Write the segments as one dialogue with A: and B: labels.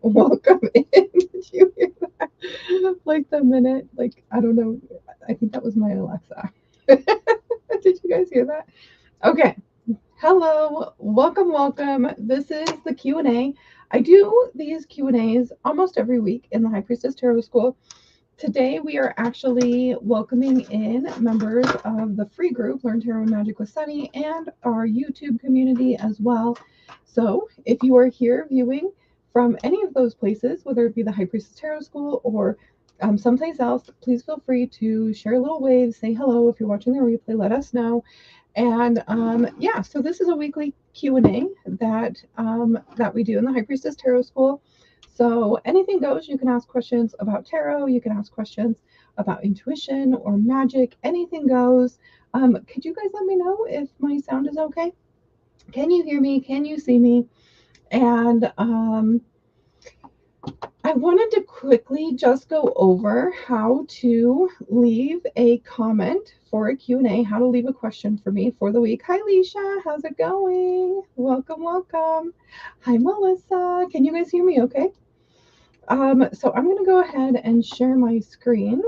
A: Welcome in. Did you hear that? Like the minute, like, I don't know. I think that was my Alexa. Did you guys hear that? Okay. Hello. Welcome, welcome. This is the Q&A. I do these Q&As almost every week in the High Priestess Tarot School. Today we are actually welcoming in members of the free group Learn Tarot and Magic with Sunny and our YouTube community as well. So if you are here viewing from any of those places, whether it be the High Priestess Tarot School or someplace else, please feel free to share a little wave, say hello. If you're watching the replay, let us know. And yeah, so this is a weekly Q&A that we do in the High Priestess Tarot School. So anything goes. You can ask questions about tarot. You can ask questions about intuition or magic. Anything goes. Could you guys let me know if my sound is okay? Can you hear me? Can you see me? And I wanted to quickly just go over how to leave a comment for a Q&A, how to leave a question for me for the week. Hi, Leisha. How's it going? Welcome, welcome. Hi, Melissa. Can you guys hear me okay? So I'm going to go ahead and share my screen,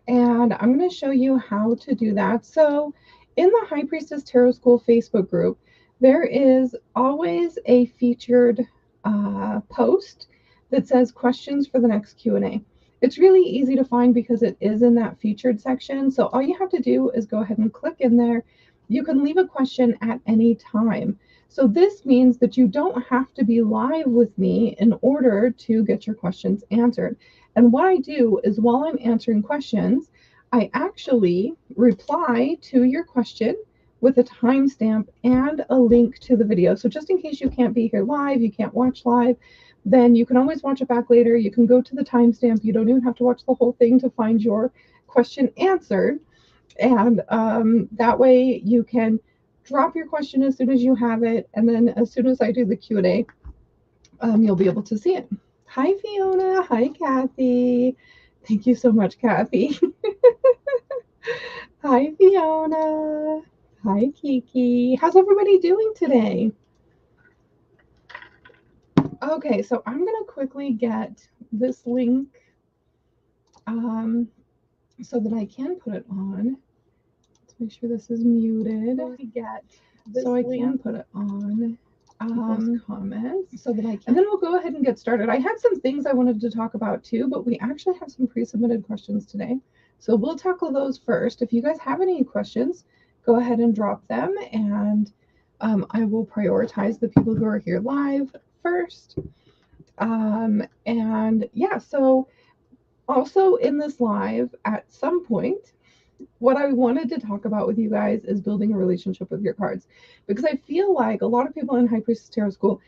A: and I'm going to show you how to do that. So in the High Priestess Tarot School Facebook group, there is always a featured post that says questions for the next Q&A. It's really easy to find because it is in that featured section. So all you have to do is go ahead and click in there. You can leave a question at any time. So this means that you don't have to be live with me in order to get your questions answered. And what I do is while I'm answering questions, I actually reply to your question with a timestamp and a link to the video. So just in case you can't be here live, you can't watch live, then you can always watch it back later. You can go to the timestamp. You don't even have to watch the whole thing to find your question answered. And that way you can drop your question as soon as you have it. And then as soon as I do the Q&A, you'll be able to see it. Hi, Fiona. Hi, Kathy. Thank you so much, Kathy. Hi, Fiona. Hi, Kiki. How's everybody doing today? Okay, so I'm going to quickly get this link so that I can put it on. Let's make sure this is muted. So I can put it on comments so that I can. And then we'll go ahead and get started. I had some things I wanted to talk about too, but we actually have some pre-submitted questions today. So we'll tackle those first. If you guys have any questions, go ahead and drop them, and I will prioritize the people who are here live first. And yeah, so also in this live at some point, what I wanted to talk about with you guys is building a relationship with your cards, because I feel like a lot of people in High Priestess Tarot School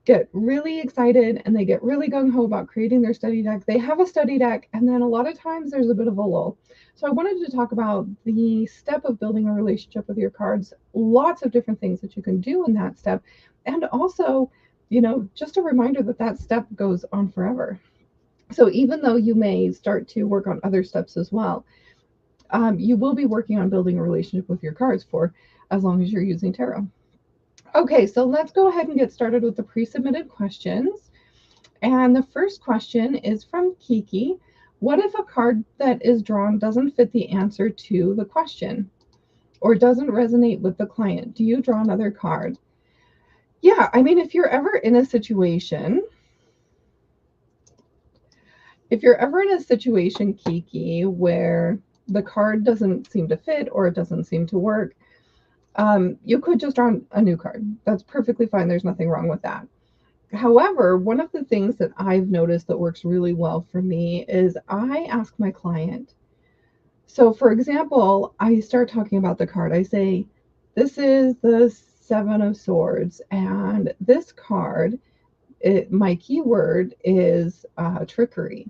A: get really excited and they get really gung-ho about creating their study deck. They have a study deck, and then a lot of times there's a bit of a lull. So I wanted to talk about the step of building a relationship with your cards, lots of different things that you can do in that step, and also, you know, just a reminder that that step goes on forever. So even though you may start to work on other steps as well, you will be working on building a relationship with your cards for as long as you're using tarot. Okay, so let's go ahead and get started with the pre-submitted questions. And the first question is from Kiki. What if a card that is drawn doesn't fit the answer to the question or doesn't resonate with the client? Do you draw another card? Yeah, I mean, if you're ever in a situation, Kiki, where the card doesn't seem to fit or it doesn't seem to work, you could just draw a new card. That's perfectly fine. There's nothing wrong with that. However, one of the things that I've noticed that works really well for me is I ask my client. So for example, I start talking about the card. I say, this is the Seven of Swords, and this card, my keyword is trickery.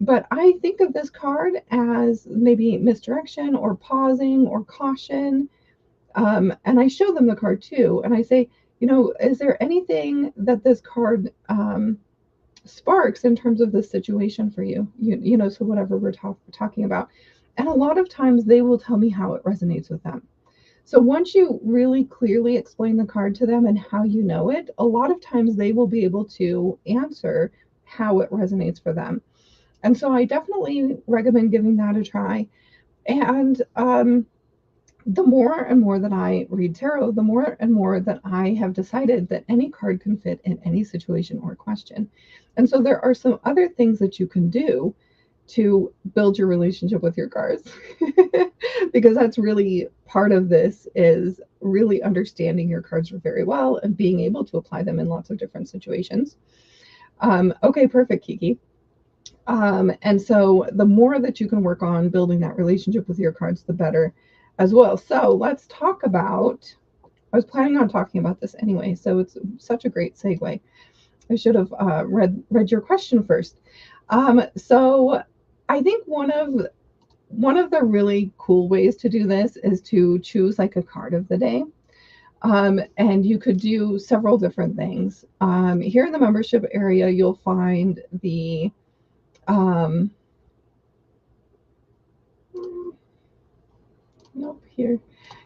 A: But I think of this card as maybe misdirection or pausing or caution. And I show them the card too. And I say, you know, is there anything that this card sparks in terms of this situation for you? You know, so whatever we're talking about. And a lot of times they will tell me how it resonates with them. So once you really clearly explain the card to them and how you know it, a lot of times they will be able to answer how it resonates for them. And so I definitely recommend giving that a try. And the more and more that I read tarot, the more and more that I have decided that any card can fit in any situation or question. And so there are some other things that you can do to build your relationship with your cards because that's really part of this, is really understanding your cards very well and being able to apply them in lots of different situations. Okay, perfect, Kiki. And so the more that you can work on building that relationship with your cards, the better as well. So let's talk about, I was planning on talking about this anyway, so it's such a great segue. I should have read your question first. So I think one of the really cool ways to do this is to choose like a card of the day. And you could do several different things. Here in the membership area, you'll find the nope, here.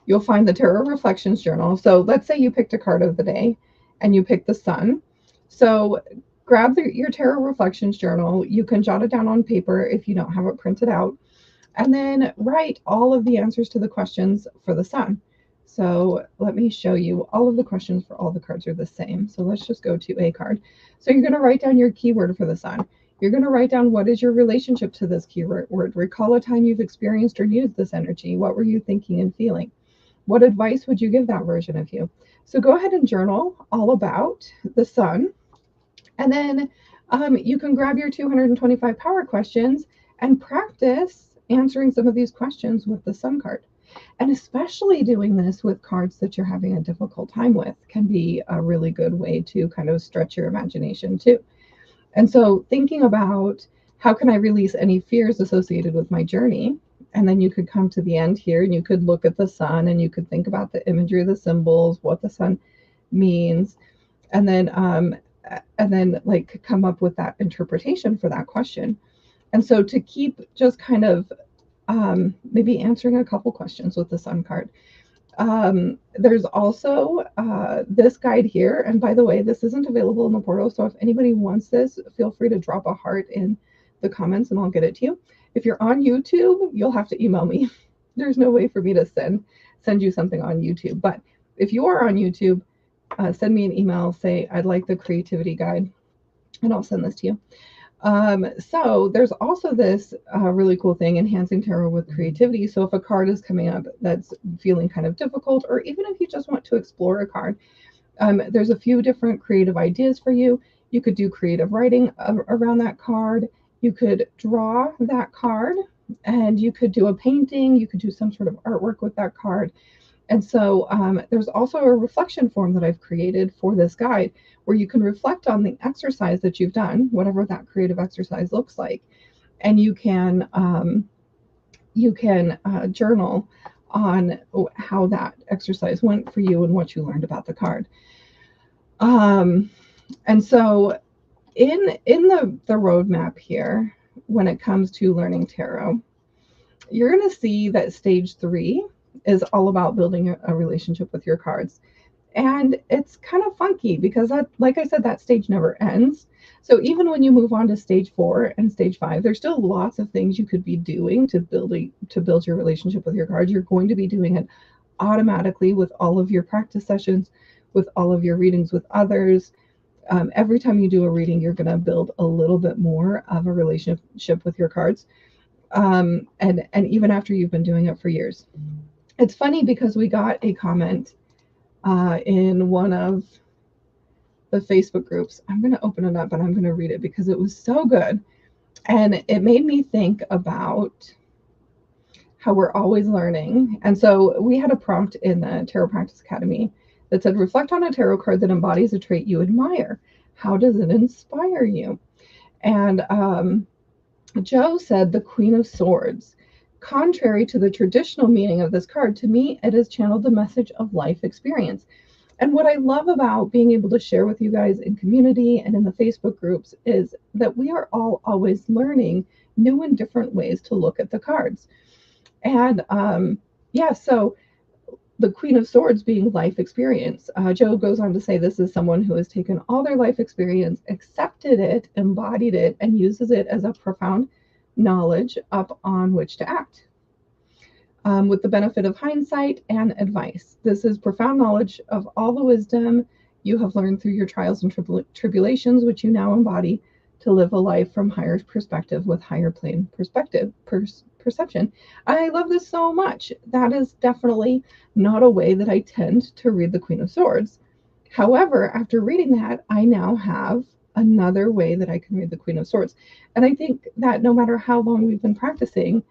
A: You'll find the Tarot Reflections Journal. So let's say you picked a card of the day and you picked the Sun. So grab your Tarot Reflections Journal. You can jot it down on paper if you don't have it printed out. And then write all of the answers to the questions for the Sun. So let me show you. All of the questions for all the cards are the same. So let's just go to a card. So you're going to write down your keyword for the Sun. You're going to write down, what is your relationship to this keyword? Recall a time you've experienced or used this energy. What were you thinking and feeling? What advice would you give that version of you? So go ahead and journal all about the Sun. And then you can grab your 225 power questions and practice answering some of these questions with the Sun card. And especially doing this with cards that you're having a difficult time with can be a really good way to kind of stretch your imagination too. And so thinking about, how can I release any fears associated with my journey? And then you could come to the end here and you could look at the Sun and you could think about the imagery, the symbols, what the Sun means, and then like come up with that interpretation for that question. And so to keep just kind of maybe answering a couple questions with the Sun card. There's also this guide here. And by the way, this isn't available in the portal. So if anybody wants this, feel free to drop a heart in the comments and I'll get it to you. If you're on YouTube, you'll have to email me. There's no way for me to send you something on YouTube. But if you are on YouTube, send me an email, say, I'd like the creativity guide, and I'll send this to you. So there's also this really cool thing, enhancing tarot with creativity. So if a card is coming up that's feeling kind of difficult, or even if you just want to explore a card, there's a few different creative ideas for you. You could do creative writing around that card. You could draw that card, and you could do a painting. You could do some sort of artwork with that card. And so there's also a reflection form that I've created for this guide, where you can reflect on the exercise that you've done, whatever that creative exercise looks like, and you can journal on how that exercise went for you and what you learned about the card. And so in the roadmap here, when it comes to learning tarot, you're going to see that stage 3 is all about building a relationship with your cards. And it's kind of funky because that, like I said, that stage never ends. So even when you move on to stage 4 and stage 5, there's still lots of things you could be doing to build your relationship with your cards. You're going to be doing it automatically with all of your practice sessions, with all of your readings with others. Every time you do a reading, you're going to build a little bit more of a relationship with your cards. And even after you've been doing it for years. It's funny because we got a comment in one of the Facebook groups. I'm going to open it up and I'm going to read it because it was so good. And it made me think about how we're always learning. And so we had a prompt in the Tarot Practice Academy that said, reflect on a tarot card that embodies a trait you admire. How does it inspire you? And Joe said the Queen of Swords. Contrary to the traditional meaning of this card, to me, it has channeled the message of life experience. And what I love about being able to share with you guys in community and in the Facebook groups is that we are all always learning new and different ways to look at the cards. And yeah, so the Queen of Swords being life experience. Joe goes on to say this is someone who has taken all their life experience, accepted it, embodied it, and uses it as a profound knowledge up on which to act. With the benefit of hindsight and advice. This is profound knowledge of all the wisdom you have learned through your trials and tribulations, which you now embody to live a life from higher perspective with higher plane perception. I love this so much. That is definitely not a way that I tend to read the Queen of Swords. However, after reading that, I now have another way that I can read the Queen of Swords. And I think that no matter how long we've been practicing,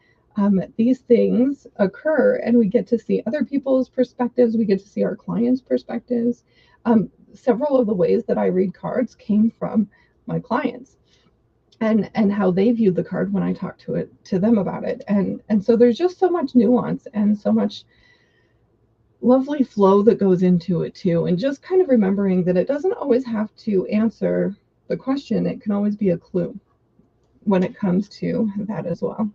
A: these things occur and we get to see other people's perspectives. We get to see our clients' perspectives. Several of the ways that I read cards came from my clients and how they viewed the card when I talked to them about it. And so there's just so much nuance and so much lovely flow that goes into it too. And just kind of remembering that it doesn't always have to answer the question. It can always be a clue when it comes to that as well.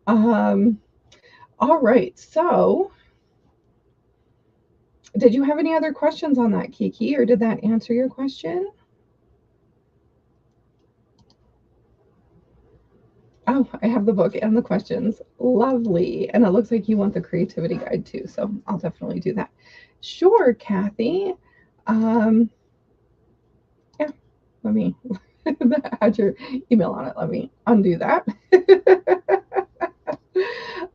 A: All right, so did you have any other questions on that, Kiki, or did that answer your question? Oh, I have the book and the questions. Lovely. And it looks like you want the creativity guide too, so I'll definitely do that. Sure, Kathy. Yeah, let me that had your email on it. Let me undo that.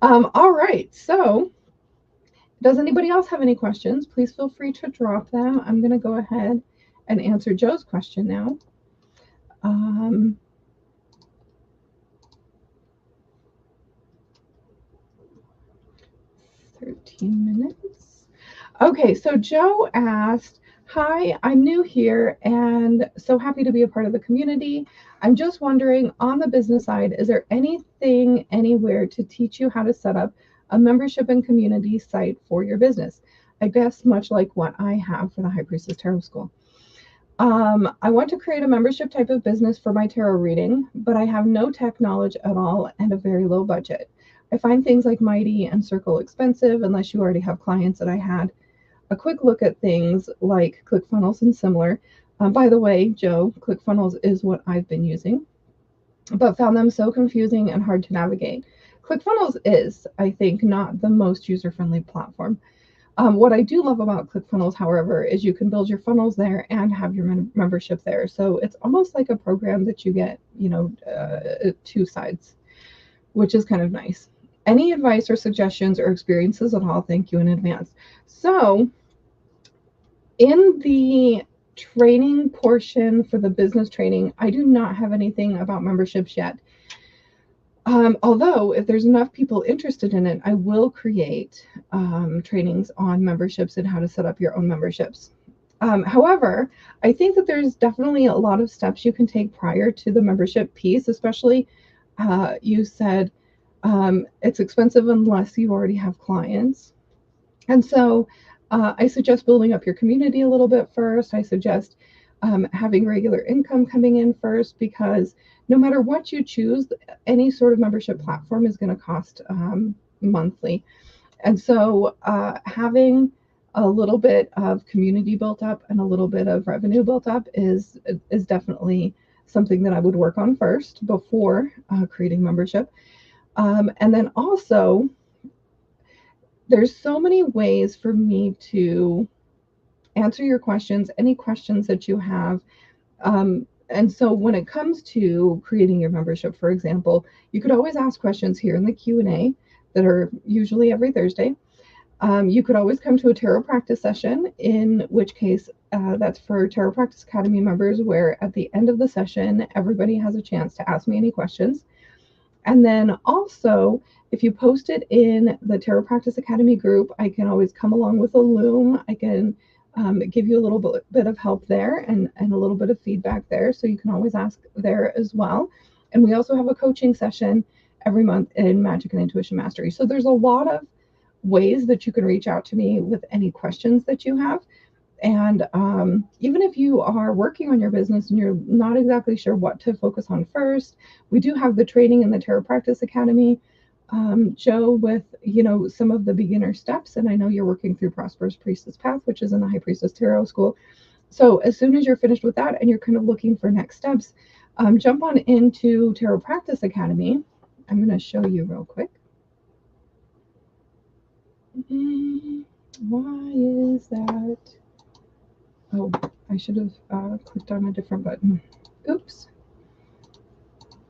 A: All right, so does anybody else have any questions? Please feel free to drop them. I'm going to go ahead and answer Joe's question now. 13 minutes. Okay, so Joe asked, hi, I'm new here and so happy to be a part of the community. I'm just wondering, on the business side, is there anything anywhere to teach you how to set up a membership and community site for your business? I guess much like what I have for the High Priestess Tarot School. I want to create a membership type of business for my tarot reading, but I have no tech knowledge at all and a very low budget. I find things like Mighty and Circle expensive unless you already have clients that I had a quick look at things like ClickFunnels and similar. By the way, Joe, ClickFunnels is what I've been using, but found them so confusing and hard to navigate. ClickFunnels is, I think, not the most user-friendly platform. What I do love about ClickFunnels, however, is you can build your funnels there and have your membership there. So it's almost like a program that you get, two sides, which is kind of nice. Any advice or suggestions or experiences at all, thank you in advance. So in the training portion for the business training, I do not have anything about memberships yet. Although if there's enough people interested in it, I will create trainings on memberships and how to set up your own memberships. However, I think that there's definitely a lot of steps you can take prior to the membership piece, especially you said it's expensive unless you already have clients. And so I suggest building up your community a little bit first. I suggest having regular income coming in first, because no matter what you choose, any sort of membership platform is going to cost monthly. And so having a little bit of community built up and a little bit of revenue built up is definitely something that I would work on first before creating membership. And then also, there's so many ways for me to answer your questions, any questions that you have. And so when it comes to creating your membership, for example, you could always ask questions here in the Q&A that are usually every Thursday. You could always come to a tarot practice session, in which case that's for Tarot Practice Academy members, where at the end of the session, everybody has a chance to ask me any questions. And then also, if you post it in the Tarot Practice Academy group, I can always come along with a loom. I can give you a little bit of help there and a little bit of feedback there. So you can always ask there as well. And we also have a coaching session every month in Magic and Intuition Mastery. So there's a lot of ways that you can reach out to me with any questions that you have. And even if you are working on your business and you're not exactly sure what to focus on first, we do have the training in the Tarot Practice Academy Joe with, some of the beginner steps. And I know you're working through Prosperous Priestess Path, which is in the High Priestess Tarot School. So as soon as you're finished with that and you're kind of looking for next steps, jump on into Tarot Practice Academy. I'm going to show you real quick. Why is that? Oh, I should have clicked on a different button. Oops.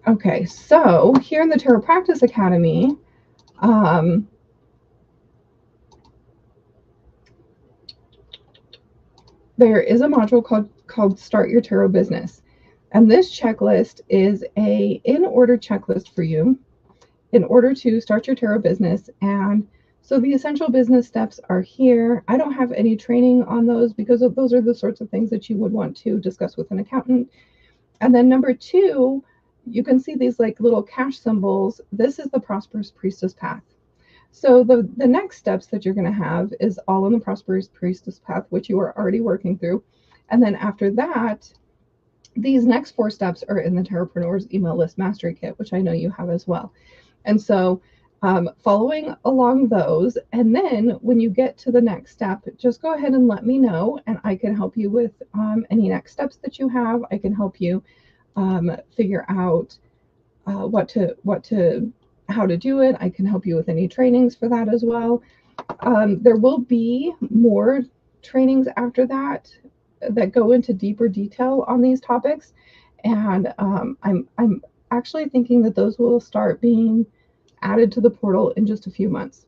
A: Okay, so here in the Tarot Practice Academy, there is a module called Start Your Tarot Business. And this checklist is a in-order checklist for you in order to start your tarot business. And so the essential business steps are here. I don't have any training on those because those are the sorts of things that you would want to discuss with an accountant. And then number 2, you can see these like little cash symbols. This is the Prosperous Priestess Path. So the next steps that you're going to have is all in the Prosperous Priestess Path, which you are already working through. And then after that, these next 4 steps are in the Tarotpreneur's Email List Mastery Kit, which I know you have as well. And so following along those, and then when you get to the next step, just go ahead and let me know, and I can help you with any next steps that you have. I can help you figure out how to do it. I can help you with any trainings for that as well. There will be more trainings after that go into deeper detail on these topics, and I'm actually thinking that those will start being added to the portal in just a few months.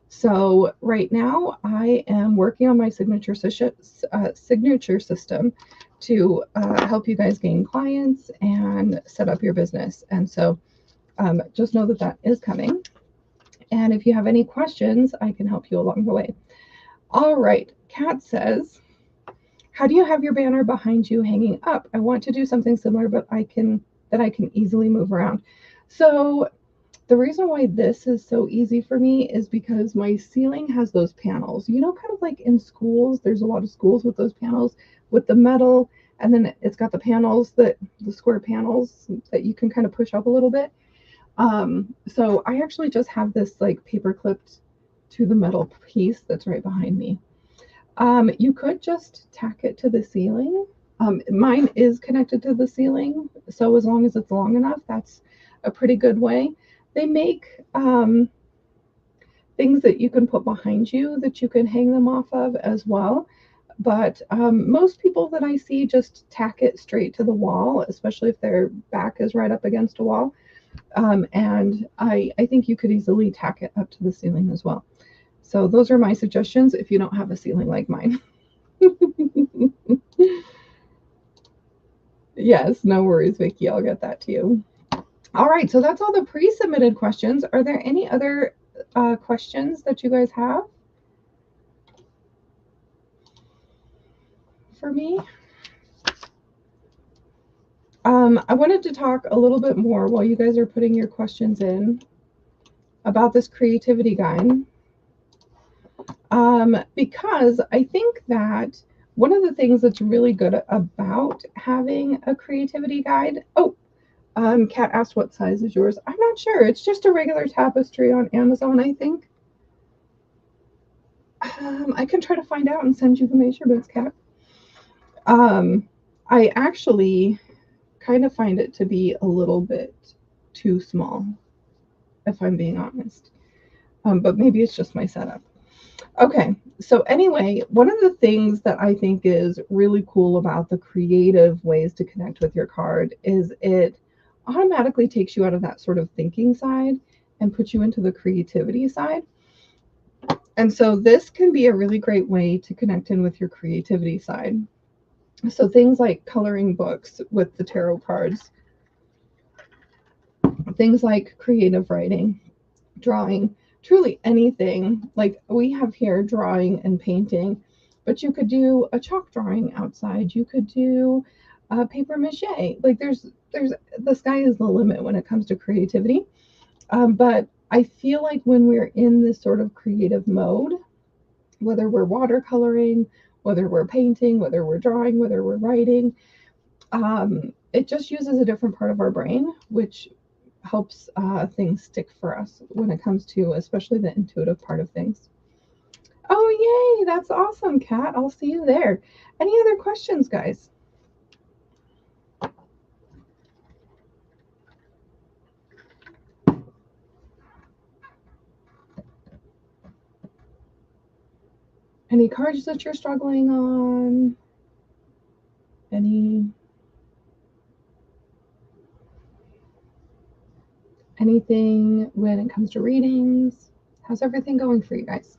A: So right now I am working on my signature system to help you guys gain clients and set up your business. And so just know that is coming. And if you have any questions, I can help you along the way. All right. Kat says, how do you have your banner behind you hanging up? I want to do something similar, but I can easily move around. So the reason why this is so easy for me is because my ceiling has those panels. Kind of like in schools, there's a lot of schools with those panels with the metal, and then it's got the panels the square panels that you can kind of push up a little bit. So I actually just have this like paper clipped to the metal piece that's right behind me. You could just tack it to the ceiling. Mine is connected to the ceiling, so as long as it's long enough, that's a pretty good way. They make things that you can put behind you that you can hang them off of as well. But most people that I see just tack it straight to the wall, especially if their back is right up against a wall. And I think you could easily tack it up to the ceiling as well. So those are my suggestions if you don't have a ceiling like mine. Yes, no worries, Vicki. I'll get that to you. All right, so that's all the pre-submitted questions. Are there any other questions that you guys have for me? I wanted to talk a little bit more while you guys are putting your questions in about this creativity guide. Because I think that one of the things that's really good about having a creativity guide. Oh, Kat asked what size is yours. I'm not sure. It's just a regular tapestry on Amazon, I think. I can try to find out and send you the measurements, Kat. I actually kind of find it to be a little bit too small, if I'm being honest. But maybe it's just my setup. Okay, so anyway, one of the things that I think is really cool about the creative ways to connect with your card is it automatically takes you out of that sort of thinking side and puts you into the creativity side. And so this can be a really great way to connect in with your creativity side. So things like coloring books with the tarot cards, things like creative writing, drawing, truly anything. Like we have here drawing and painting, but you could do a chalk drawing outside. You could do paper mache. Like there's the sky is the limit when it comes to creativity. But I feel like when we're in this sort of creative mode, whether we're watercoloring, whether we're painting, whether we're drawing, whether we're writing, it just uses a different part of our brain, which helps things stick for us when it comes to especially the intuitive part of things. Oh, yay, that's awesome, Kat. I'll see you there. Any other questions, guys? Any cards that you're struggling on? Anything when it comes to readings? How's everything going for you guys?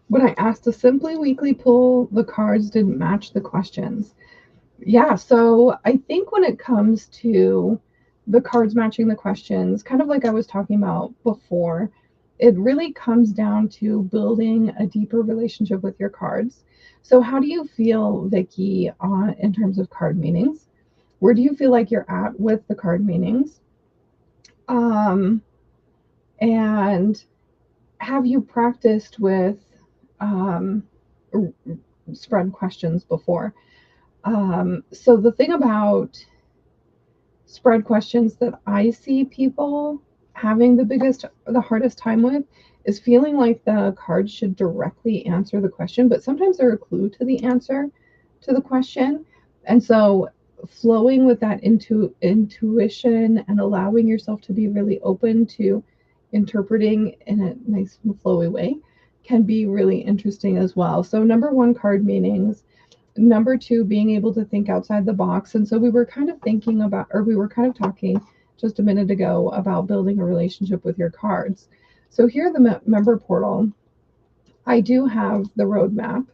A: When I asked to simply weekly pull, the cards didn't match the questions. Yeah, so I think when it comes to the cards matching the questions, kind of like I was talking about before, it really comes down to building a deeper relationship with your cards. So, how do you feel, Vicky, in terms of card meanings? Where do you feel like you're at with the card meanings? Um, and have you practiced with um, spread questions before? So the thing about spread questions that I see people having the hardest time with is feeling like the cards should directly answer the question, but sometimes they're a clue to the answer to the question. And so flowing with that intuition and allowing yourself to be really open to interpreting in a nice flowy way can be really interesting as well. So number one, card meanings. Number two, being able to think outside the box. And so we were kind of thinking about, or we were kind of talking just a minute ago about building a relationship with your cards. So here, the member portal, I do have the roadmap.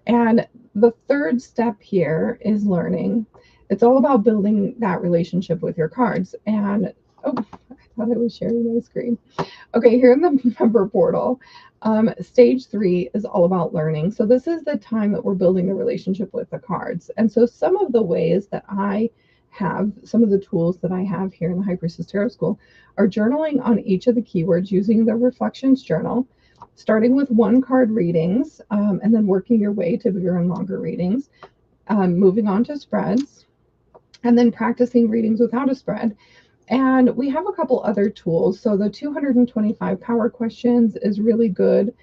A: And the third step here is learning. It's all about building that relationship with your cards. And oh, I thought I was sharing my screen. Okay, here in the member portal, stage 3 is all about learning. So this is the time that we're building a relationship with the cards. And so some of the ways that I have, some of the tools that I have here in the High Priestess Tarot School are journaling on each of the keywords using the reflections journal, starting with one card readings, and then working your way to bigger and longer readings, moving on to spreads, and then practicing readings without a spread. And we have a couple other tools. So the 225 power questions is really good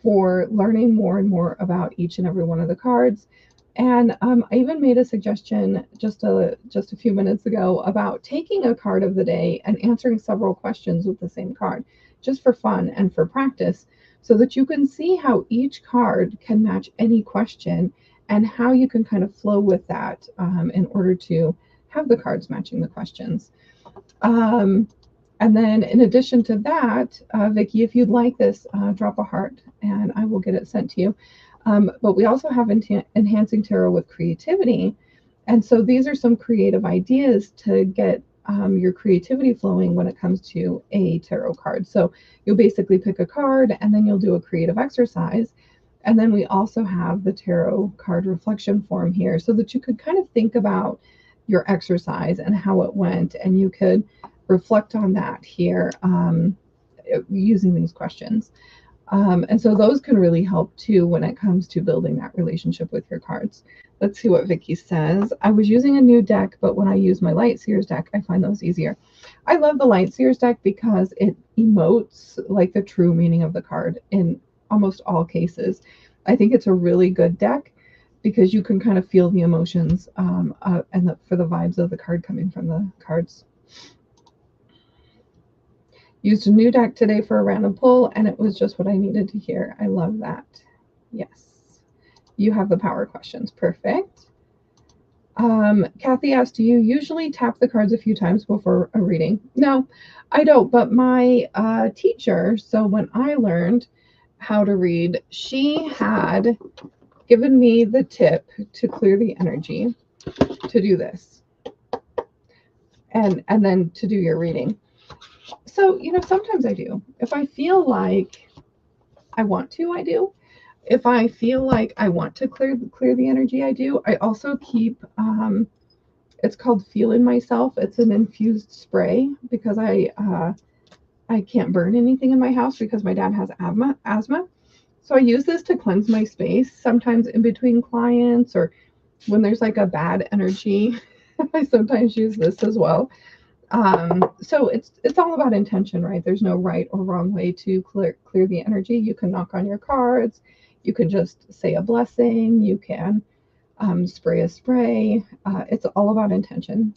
A: for learning more and more about each and every one of the cards. And I even made a suggestion just a few minutes ago about taking a card of the day and answering several questions with the same card, just for fun and for practice, so that you can see how each card can match any question and how you can kind of flow with that in order to have the cards matching the questions. And then in addition to that, Vicki, if you'd like this, drop a heart and I will get it sent to you. But we also have Enhancing Tarot with Creativity. And so these are some creative ideas to get your creativity flowing when it comes to a tarot card. So you'll basically pick a card and then you'll do a creative exercise. And then we also have the tarot card reflection form here so that you could kind of think about your exercise and how it went, and you could reflect on that here using these questions. And so those can really help too when it comes to building that relationship with your cards. Let's see what Vicky says. I was using a new deck, but when I use my Light Seers deck, I find those easier. I love the Light Seers deck because it emotes like the true meaning of the card in almost all cases. I think it's a really good deck because you can kind of feel the emotions for the vibes of the card coming from the cards. Used a new deck today for a random pull, and it was just what I needed to hear. I love that. Yes. You have the power questions. Perfect. Kathy asked, do you usually tap the cards a few times before a reading? No, I don't. But my teacher, so when I learned how to read, she had given me the tip to clear the energy to do this. and then to do your reading. So, sometimes I do. If I feel like I want to, I do. If I feel like I want to clear the energy, I do. I also keep it's called Feeling Myself. It's an infused spray because I can't burn anything in my house because my dad has asthma. So I use this to cleanse my space sometimes in between clients or when there's like a bad energy. I sometimes use this as well. So it's all about intention, right? There's no right or wrong way to clear the energy. You can knock on your cards, you can just say a blessing, you can spray a spray. It's all about intention.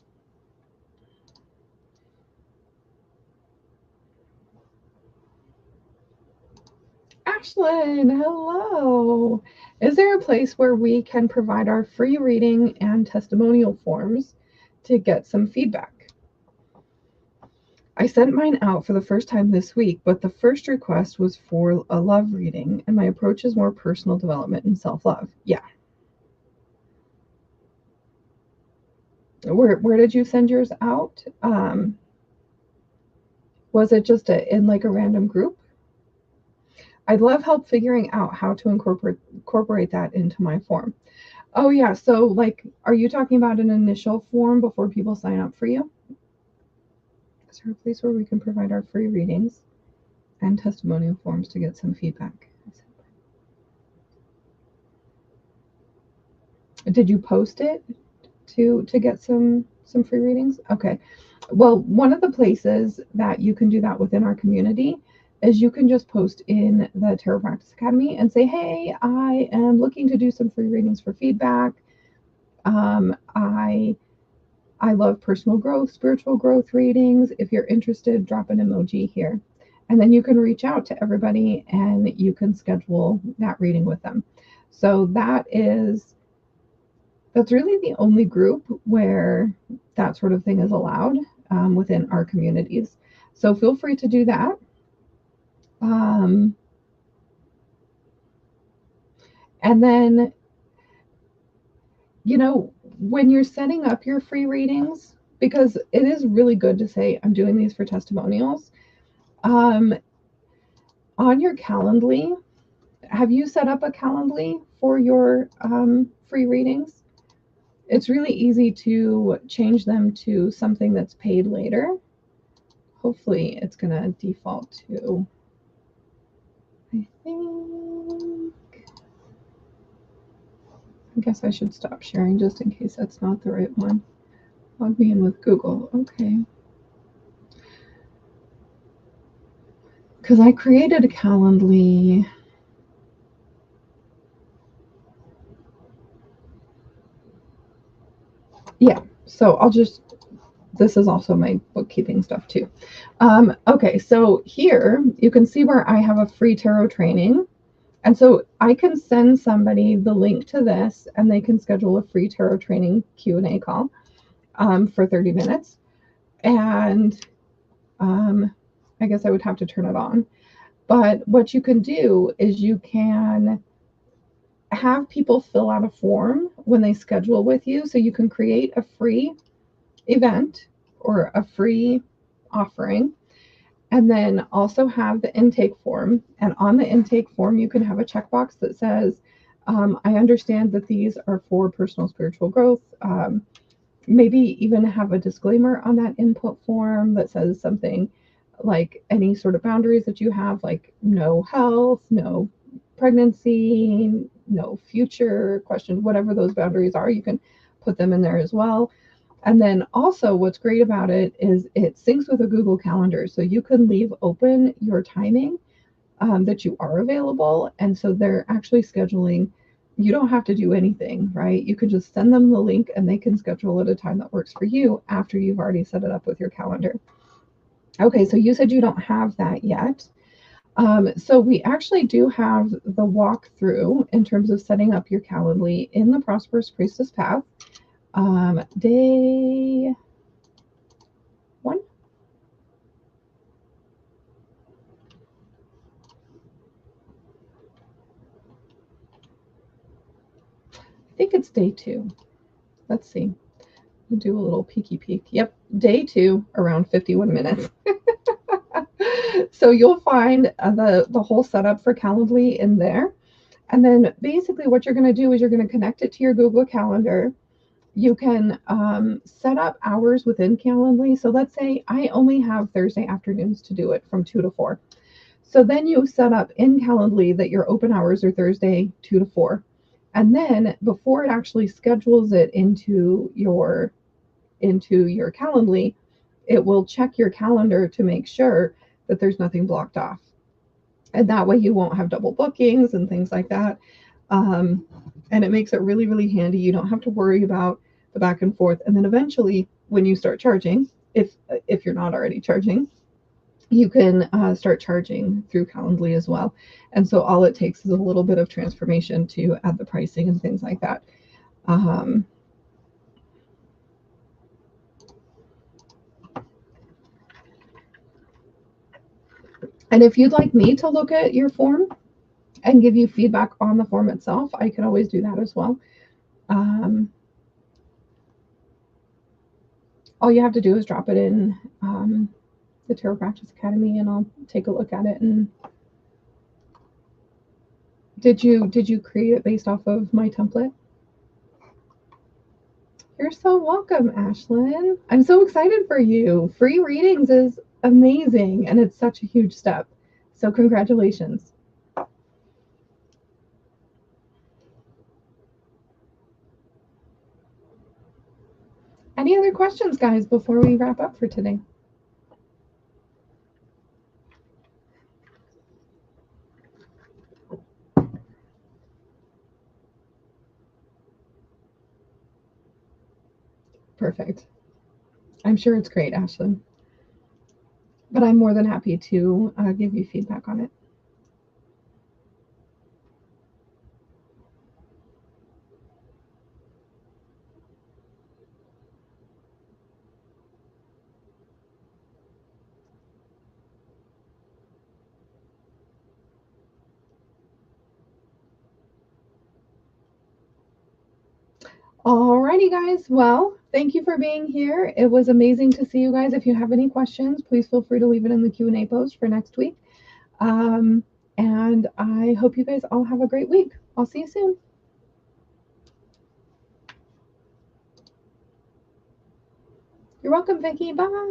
A: Ashlyn, hello. Is there a place where we can provide our free reading and testimonial forms to get some feedback? I sent mine out for the first time this week, but the first request was for a love reading, and my approach is more personal development and self love. Yeah. Where did you send yours out? Was it just in like a random group? I'd love help figuring out how to incorporate that into my form. Oh yeah, so like, are you talking about an initial form before people sign up for you? Is there a place where we can provide our free readings and testimonial forms to get some feedback? Did you post it to get some free readings? Okay. Well, one of the places that you can do that within our community is you can just post in the Tarot Practice Academy and say, hey, I am looking to do some free readings for feedback. I love personal growth, spiritual growth readings. If you're interested, drop an emoji here. And then you can reach out to everybody and you can schedule that reading with them. So that's really the only group where that sort of thing is allowed within our communities. So feel free to do that. Um, and then, when you're setting up your free readings, because it is really good to say, I'm doing these for testimonials. Um, on your Calendly, have you set up a Calendly for your free readings? It's really easy to change them to something that's paid later. Hopefully it's going to default to, I guess I should stop sharing just in case that's not the right one. Log me in with Google. Okay. Because I created a Calendly. Yeah, so this is also my bookkeeping stuff too. Okay, so here you can see where I have a free tarot training. And so I can send somebody the link to this and they can schedule a free tarot training Q&A call for 30 minutes. And I guess I would have to turn it on. But what you can do is you can have people fill out a form when they schedule with you. So you can create a free event or a free offering and then also have the intake form. And on the intake form, you can have a checkbox that says, I understand that these are for personal spiritual growth. Maybe even have a disclaimer on that input form that says something like any sort of boundaries that you have, like no health, no pregnancy, no future questions, whatever those boundaries are, you can put them in there as well. And then also what's great about it is it syncs with a Google Calendar. So you can leave open your timing that you are available. And so they're actually scheduling. You don't have to do anything, right? You can just send them the link and they can schedule at a time that works for you after you've already set it up with your calendar. Okay, so you said you don't have that yet. So we actually do have the walkthrough in terms of setting up your Calendly in the Prosperous Priestess Path. Day 1. I think it's day 2. Let's see. We'll do a little peeky peek. Yep, day 2, around 51 minutes. So you'll find the whole setup for Calendly in there. And then basically what you're going to do is you're going to connect it to your Google Calendar. You can set up hours within Calendly. So let's say I only have Thursday afternoons to do it from 2 to 4. So then you set up in Calendly that your open hours are Thursday 2 to 4. And then before it actually schedules it into your Calendly, it will check your calendar to make sure that there's nothing blocked off. And that way you won't have double bookings and things like that. Um, and it makes it really, really handy. You don't have to worry about the back and forth. And then eventually, when you start charging, if you're not already charging, you can start charging through Calendly as well. And so all it takes is a little bit of transformation to add the pricing and things like that. Um, and if you'd like me to look at your form and give you feedback on the form itself, I can always do that as well. All you have to do is drop it in the Tarot Practice Academy, and I'll take a look at it. And did you create it based off of my template? You're so welcome, Ashlyn. I'm so excited for you. Free readings is amazing, and it's such a huge step. So congratulations. Any other questions, guys, before we wrap up for today? Perfect. I'm sure it's great, Ashlyn. But I'm more than happy to give you feedback on it. Alrighty, guys. Well, thank you for being here. It was amazing to see you guys. If you have any questions, please feel free to leave it in the Q&A post for next week. And I hope you guys all have a great week. I'll see you soon. You're welcome, Vicki. Bye.